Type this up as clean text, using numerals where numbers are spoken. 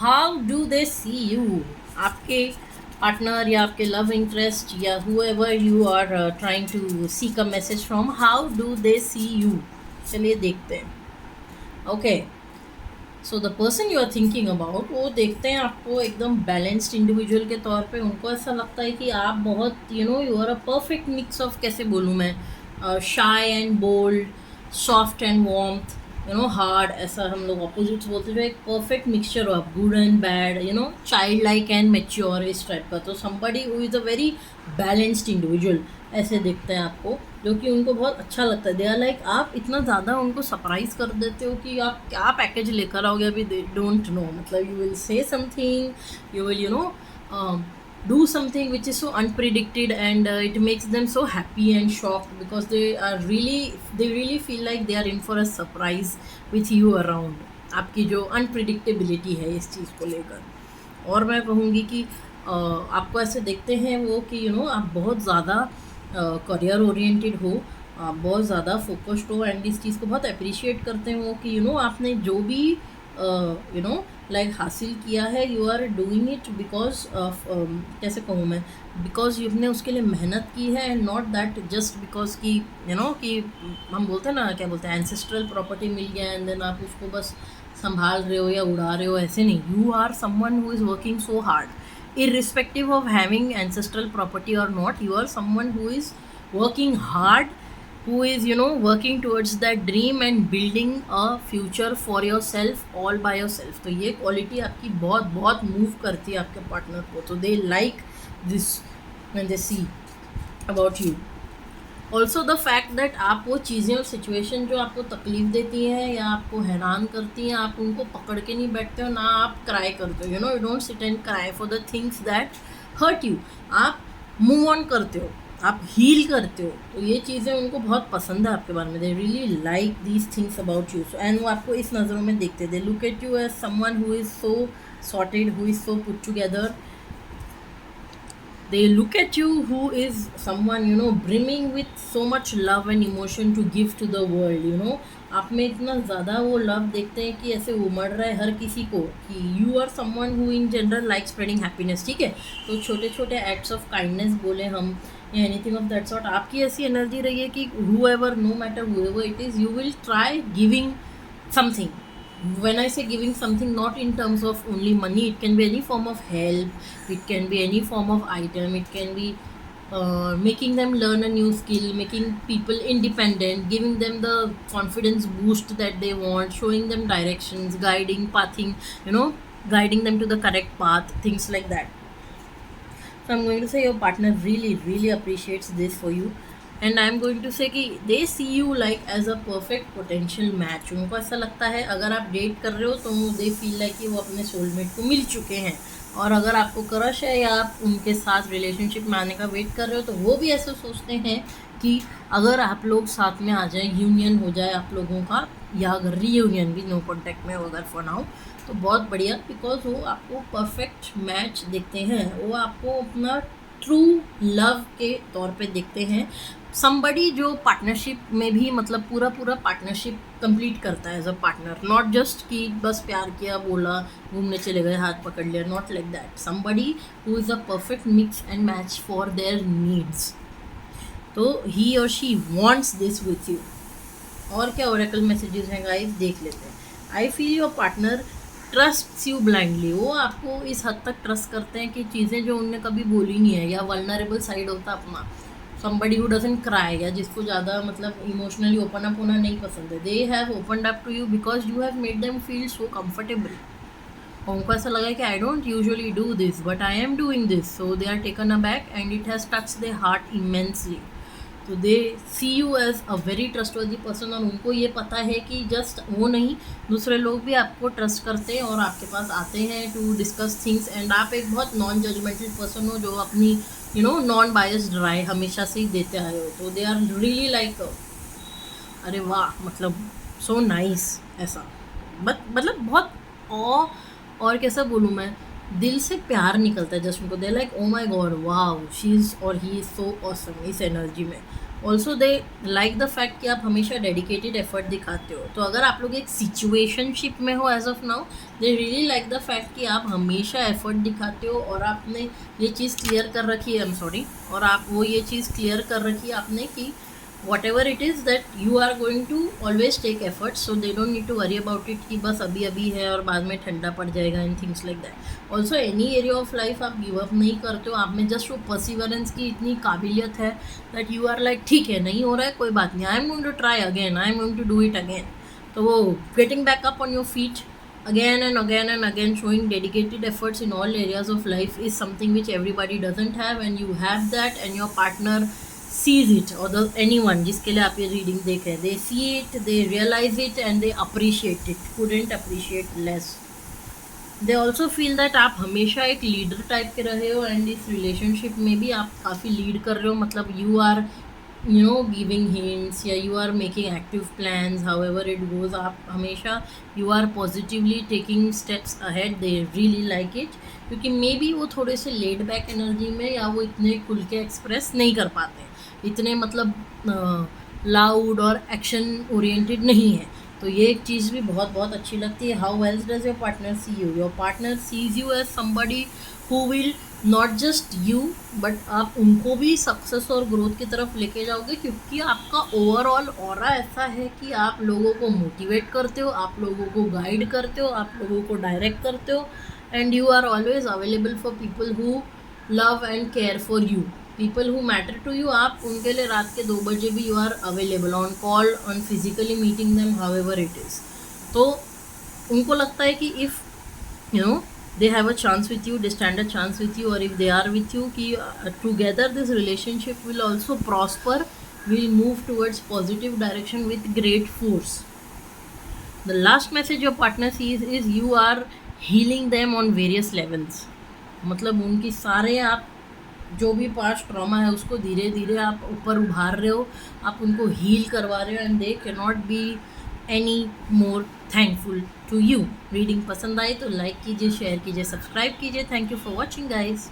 How do they see you? आपके partner या आपके लव इंटरेस्ट या whoever you are trying to seek a message from, how do they see you? चलिए देखते हैं. Okay, so the person you are thinking about, वो देखते हैं आपको एकदम बैलेंस्ड इंडिविजुअल के तौर पे. उनको ऐसा लगता है कि आप बहुत you are a perfect mix of, कैसे बोलूँ मैं, shy and bold, soft and warmth, hard, ऐसा हम लोग ऑपोजिट्स बोलते हैं, जो एक perfect mixture of good and bad, child like and mature, इस टाइप का. तो somebody who is a very balanced individual ऐसे देखते हैं आपको, जो कि उनको बहुत अच्छा लगता है. दे आर लाइक, आप इतना ज़्यादा उनको सरप्राइज़ कर देते हो कि आप क्या पैकेज लेकर आओगे अभी दे डोंट नो. मतलब you will say something, you will do something which is so unpredicted, and it makes them so happy and shocked, because they really feel like they are in for a surprise with you around. आपकी जो unpredictability है इस चीज़ को लेकर. और मैं कहूँगी कि आपको ऐसे देखते हैं वो कि आप बहुत ज़्यादा करियर ओरिएंटेड हो, आप बहुत ज़्यादा फोकस्ड हो, एंड इस चीज़ को बहुत अप्रिशिएट करते हो कि आपने जो भी लाइक हासिल किया है, you are doing it because of, कैसे कहूँ मैं, बिकॉज आपने उसके लिए मेहनत की है, and not that just because कि कि हम बोलते हैं ना, क्या बोलते हैं, एंसेस्ट्रल प्रॉपर्टी मिल गया एंड देन आप उसको बस संभाल रहे हो या उड़ा रहे हो. ऐसे नहीं. You are someone who is working so hard, irrespective of having ancestral property or not. You are someone who is working hard, who is working towards that dream and building a future for yourself all by yourself. तो ये quality आपकी बहुत बहुत move करती है आपके partner को. तो they like this when they see about you. Also the fact that आप वो चीज़ें और सिचुएशन जो आपको तकलीफ देती हैं या आपको हैरान करती हैं, आप उनको पकड़ के नहीं बैठते हो, ना आप क्राई करते हो. You don't sit and cry for the things that hurt you. आप मूव ऑन करते हो, आप हील करते हो. तो ये चीज़ें उनको बहुत पसंद है आपके बारे में. They really like these things about you. So and वो आपको इस नज़रों में देखते. They look at you as someone who is so sorted, who is so put together. They look at you who is someone brimming with so much love and emotion to give to the world. आप में इतना ज़्यादा वो love देखते हैं कि ऐसे उमड़ रहा है हर किसी को कि you are someone who in general like spreading happiness. ठीक है, तो छोटे छोटे एक्ट्स ऑफ काइंडनेस बोले हम या एनीथिंग ऑफ दैट सॉर्ट, आपकी ऐसी एनर्जी रही है कि whoever, no matter whoever it is, you will try giving something. When I say giving something, not in terms of only money, it can be any form of help, it can be any form of item, it can be making them learn a new skill, making people independent, giving them the confidence boost that they want, showing them directions, guiding, pathing, guiding them to the correct path, things like that. So I'm going to say your partner really appreciates this for you. And I am going to say कि they see you like as a perfect potential match. उनको ऐसा लगता है अगर आप date कर रहे हो तो दे फील लाइक कि वो अपने सोलमेट को मिल चुके हैं. और अगर आपको क्रश है या आप उनके साथ रिलेशनशिप में आने का वेट कर रहे हो, तो वो भी ऐसे सोचते हैं कि अगर आप लोग साथ में आ जाए, यूनियन हो जाए आप लोगों का, या अगर रीयूनियन भी, नो कॉन्टैक्ट में अगर फॉर नाउ, तो बहुत बढ़िया. बिकॉज वो आपको परफेक्ट मैच देखते हैं, वो आपको अपना ट्रू लव के तौर पे देखते हैं. समबडी जो पार्टनरशिप में भी, मतलब पूरा पार्टनरशिप कंप्लीट करता है as a partner, not just कि बस प्यार किया, बोला, घूमने चले गए, हाथ पकड़ लिया, not like that. Somebody who is a perfect mix and match for their needs. तो ही और she wants this with you. और क्या ओरेकल मैसेजेस हैं गाइस, देख लेते हैं. I feel your partner trust you blindly. वो आपको इस हद तक ट्रस्ट करते हैं कि चीज़ें जो उनने कभी बोली नहीं है, या वल्नरेबल साइड होता अपना, somebody who doesn't cry, या जिसको ज़्यादा मतलब इमोशनली ओपन अप होना नहीं पसंद है, they have opened up to you because you have made them feel so comfortable. उनको ऐसा लगा कि I don't usually do this but I am doing this, so they are taken aback and it has touched their heart immensely. तो they see you as a very trustworthy person. और उनको ये पता है कि जस्ट वो नहीं, दूसरे लोग भी आपको ट्रस्ट करते हैं और आपके पास आते हैं टू डिस्कस थिंग्स. एंड आप एक बहुत नॉन जजमेंटल पर्सन हो, जो अपनी नॉन बायस्ड राय हमेशा से ही देते आए हो. तो दे आर रियली लाइक, अरे वाह, मतलब सो नाइस ऐसा. मतलब बहुत और कैसा बोलूँ मैं, दिल से प्यार निकलता है जस्ट उनको. They like, oh my god, वाह, she is or he is so awesome. इस एनर्जी में also they like the fact कि आप हमेशा डेडिकेटेड एफर्ट दिखाते हो। तो अगर आप लोग एक सिचुएशनशिप में हो as of now, they really like the fact कि आप हमेशा एफर्ट दिखाते हो और आपने ये चीज़ क्लियर कर रखी है, आई एम सॉरी, और आप वो ये चीज़ क्लियर कर रखी है आपने कि whatever it is that you are going to always take efforts, so they don't need to worry about it कि बस अभी अभी है और बाद में ठंडा पड़ जाएगा and things like that। also any area of life आप give up नहीं करते हो, आप में just वो perseverance की इतनी काबिलियत है that you are like ठीक है, नहीं हो रहा है कोई बात नहीं, I am going to try again, I am going to do it again। तो वो getting back up on your feet again and again and again, showing dedicated efforts in all areas of life is something which everybody doesn't have, and you have that and your partner sees it, or the anyone जिसके लिए आप ये reading देख रहे हैं, they see it, they realize it and they appreciate it, couldn't appreciate less। they also feel that आप हमेशा एक लीडर टाइप के रहे हो, एंड इस रिलेशनशिप में भी आप काफ़ी लीड कर रहे हो, मतलब यू आर गिविंग हिंट्स या you are making active plans, however it goes, आप हमेशा you are positively taking steps ahead, they really like it. क्योंकि मे बी वो थोड़े से लेड बैक एनर्जी में, या वो इतने खुल के एक्सप्रेस नहीं कर पाते, इतने मतलब लाउड और एक्शन ओरिएंटेड नहीं है। तो ये एक चीज़ भी बहुत बहुत अच्छी लगती है। How else does your partner see you? Your partner sees you as somebody who will not just you, but आप उनको भी सक्सेस और ग्रोथ की तरफ लेके जाओगे, क्योंकि आपका ओवरऑल ऑरा ऐसा है कि आप लोगों को मोटिवेट करते हो, आप लोगों को गाइड करते हो, आप लोगों को डायरेक्ट करते हो, and you are always available for people who love and care for you, people who matter to you. आप उनके लिए रात के 2 बजे भी you are available on call, on physically meeting them, however it is. तो उनको लगता है कि if they have a chance with you, they stand a chance with you, or if they are with you कि together this relationship will also prosper, will move towards positive direction with great force। the last message your partner sees is you are healing them on various levels। मतलब उनकी सारे आप जो भी past trauma है उसको धीरे धीरे आप ऊपर उभार रहे हो, आप उनको हील करवा रहे हो, and they can not be any more thankful to you. Reading पसंद आई तो लाइक कीजिए, शेयर कीजिए, सब्सक्राइब कीजिए। Thank you for watching guys.